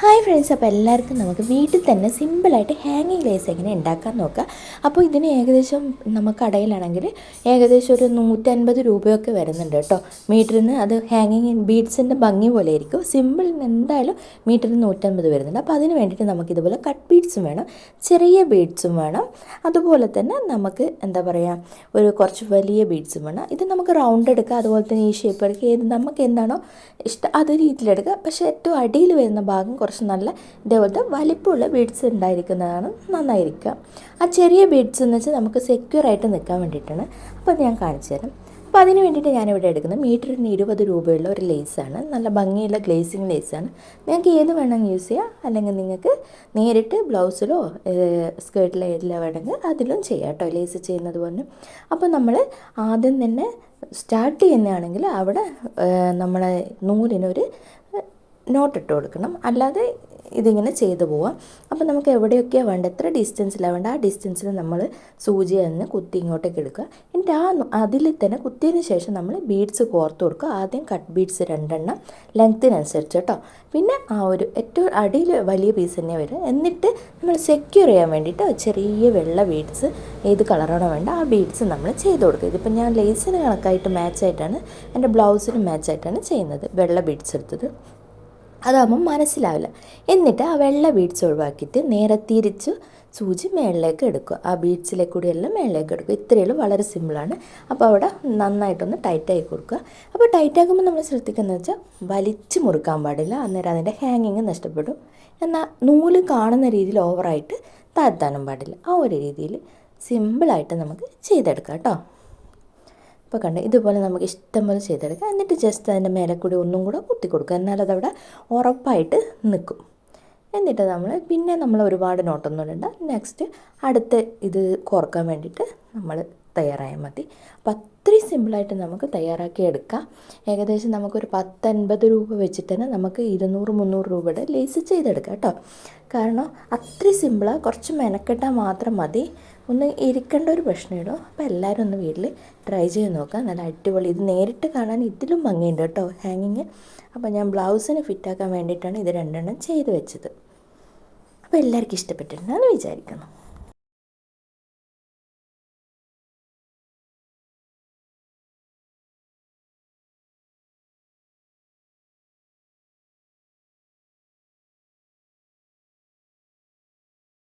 Hi friends, അപ്പോൾ എല്ലാവർക്കും നമുക്ക് വീട്ടിൽ തന്നെ സിമ്പിളായിട്ട് ഹാങ്ങിങ് ലേസ് എങ്ങനെ ഉണ്ടാക്കാൻ നോക്കാം. അപ്പോൾ ഇതിന് ഏകദേശം നമുക്ക് കടയിലാണെങ്കിൽ ഏകദേശം ഒരു 150 രൂപയൊക്കെ വരുന്നുണ്ട് കേട്ടോ മീറ്ററിന്. അത് ഹാങ്ങിങ് ബീഡ്സിൻ്റെ ഭംഗി പോലെ ആയിരിക്കും. സിമ്പിളിന് എന്തായാലും മീറ്ററിന് 150 വരുന്നുണ്ട്. അപ്പോൾ അതിന് വേണ്ടിയിട്ട് നമുക്കിതുപോലെ കട്ട് ബീഡ്സും വേണം, ചെറിയ ബീഡ്സും വേണം. അതുപോലെ തന്നെ നമുക്ക് എന്താ പറയുക, ഒരു കുറച്ച് വലിയ ബീഡ്സും വേണം. ഇത് നമുക്ക് റൗണ്ട് എടുക്കുക, അതുപോലെ തന്നെ ഈ ഷേപ്പ് എടുക്കുക, ഏത് നമുക്ക് എന്താണോ ഇഷ്ടം അത് രീതിയിലെടുക്കുക. പക്ഷേ ഏറ്റവും അടിയിൽ വരുന്ന ഭാഗം കുറച്ച് നല്ല ഇതേപോലത്തെ വലിപ്പമുള്ള ബീഡ്സ് ഉണ്ടായിരിക്കുന്നതാണ് നന്നായിരിക്കുക. ആ ചെറിയ ബീഡ്സ് എന്ന് വെച്ചാൽ നമുക്ക് സെക്യൂറായിട്ട് നിൽക്കാൻ വേണ്ടിയിട്ടാണ്. അപ്പോൾ ഞാൻ കാണിച്ചു തരാം. അപ്പോൾ അതിന് വേണ്ടിയിട്ട് ഞാനിവിടെ എടുക്കുന്നത് മീറ്ററിന് 20 രൂപയുള്ള ഒരു ലേസാണ്. നല്ല ഭംഗിയുള്ള ഗ്ലേസിങ് ലേസാണ്. നിങ്ങൾക്ക് ഏത് വേണമെങ്കിൽ യൂസ് ചെയ്യാം, അല്ലെങ്കിൽ നിങ്ങൾക്ക് നേരിട്ട് ബ്ലൗസിലോ സ്കേർട്ടിലോ ഏതിലോ വേണമെങ്കിൽ അതിലും ചെയ്യാം കേട്ടോ, ലേസ് ചെയ്യുന്നത് പോലെ. അപ്പോൾ നമ്മൾ ആദ്യം തന്നെ സ്റ്റാർട്ട് ചെയ്യുന്നതാണെങ്കിൽ അവിടെ നമ്മളെ നൂലിനൊരു നോട്ടിട്ട് കൊടുക്കണം, അല്ലാതെ ഇതിങ്ങനെ ചെയ്തു പോവാം. അപ്പോൾ നമുക്ക് എവിടെയൊക്കെയാണ് വേണ്ട, എത്ര ഡിസ്റ്റൻസിലാണ് വേണ്ട ആ ഡിസ്റ്റൻസിൽ നമ്മൾ സൂചി തന്നെ കുത്തി ഇങ്ങോട്ടേക്ക് എടുക്കുക. എന്നിട്ട് അതിൽ തന്നെ കുത്തിയതിന് ശേഷം നമ്മൾ ബീഡ്സ് കോർത്ത് കൊടുക്കുക. ആദ്യം കട്ട് ബീഡ്സ് 2 എണ്ണം ലെങ്ത്തിനനുസരിച്ച് കേട്ടോ. പിന്നെ ആ ഒരു ഏറ്റവും അടിയിൽ വലിയ പീസ് തന്നെ വരും. എന്നിട്ട് നമ്മൾ സെക്യൂർ ചെയ്യാൻ വേണ്ടിയിട്ട് ചെറിയ വെള്ള ബീഡ്സ് ഏത് കളറാണോ വേണ്ട ആ ബീഡ്സ് നമ്മൾ ചെയ്ത് കൊടുക്കുക. ഇതിപ്പോൾ ഞാൻ ലേസിന് കണക്കായിട്ട് മാച്ചായിട്ടാണ്, എൻ്റെ ബ്ലൗസിന് മാച്ചായിട്ടാണ് ചെയ്യുന്നത്, വെള്ള ബീഡ്സ് എടുത്തത്. അതാകുമ്പം മനസ്സിലാവില്ല. എന്നിട്ട് ആ വെള്ള ബീഡ്സ് ഒഴിവാക്കിയിട്ട് നേരെ തിരിച്ച് സൂചി മേളിലേക്ക് എടുക്കുക. ആ ബീഡ്സിലെ കൂടിയെല്ലാം മേളിലേക്ക് എടുക്കുക. ഇത്രയുള്ളൂ, വളരെ സിമ്പിളാണ്. അപ്പോൾ അവിടെ നന്നായിട്ടൊന്ന് ടൈറ്റാക്കി കൊടുക്കുക. അപ്പോൾ ടൈറ്റാക്കുമ്പോൾ നമ്മൾ ശ്രദ്ധിക്കുന്നത് വെച്ചാൽ വലിച്ച് മുറുക്കാൻ പാടില്ല, അന്നേരം അതിൻ്റെ ഹാങ്ങിങ് നഷ്ടപ്പെടും. എന്നാൽ നൂല് കാണുന്ന രീതിയിൽ ഓവറായിട്ട് താഴ്ത്താനും പാടില്ല. ആ ഒരു രീതിയിൽ സിമ്പിളായിട്ട് നമുക്ക് ചെയ്തെടുക്കാം കേട്ടോ. ഇപ്പോൾ കണ്ടു, ഇതുപോലെ നമുക്ക് ഇഷ്ടം പോലെ ചെയ്തെടുക്കാം. എന്നിട്ട് ജസ്റ്റ് അതിൻ്റെ മേലെ കൂടി ഒന്നും കൂടെ കുത്തി കൊടുക്കുക, എന്നാലതവിടെ ഉറപ്പായിട്ട് നിൽക്കും. എന്നിട്ട് നമ്മൾ ഒരുപാട് നോട്ടൊന്നും ഇടണ്ട. നെക്സ്റ്റ് അടുത്ത് ഇത് കോർക്കാൻ വേണ്ടിയിട്ട് നമ്മൾ തയ്യാറായാൽ മതി. അപ്പോൾ അത്രയും സിമ്പിളായിട്ട് നമുക്ക് തയ്യാറാക്കി എടുക്കാം. ഏകദേശം നമുക്കൊരു 10-50 രൂപ വെച്ചിട്ട് തന്നെ നമുക്ക് 200-300 രൂപയുടെ ലേസ് ചെയ്തെടുക്കാം കേട്ടോ. കാരണം അത്രയും സിമ്പിളാണ്, കുറച്ച് മെനക്കെട്ടാൽ മാത്രം മതി. ഒന്ന് ഇരിക്കേണ്ട ഒരു പ്രശ്നമുള്ളൂ. അപ്പോൾ എല്ലാവരും ഒന്ന് വീട്ടിൽ ട്രൈ ചെയ്ത് നോക്കാം, നല്ല അടിപൊളി. ഇത് നേരിട്ട് കാണാൻ ഇതിലും ഭംഗിയുണ്ട് കേട്ടോ ഹാങ്ങിങ്. അപ്പോൾ ഞാൻ ബ്ലൗസിന് ഫിറ്റാക്കാൻ വേണ്ടിയിട്ടാണ് ഇത് 2 എണ്ണം ചെയ്ത് വെച്ചത്. അപ്പോൾ എല്ലാവർക്കും ഇഷ്ടപ്പെട്ടിട്ടുണ്ടെന്ന് വിചാരിക്കുന്നു.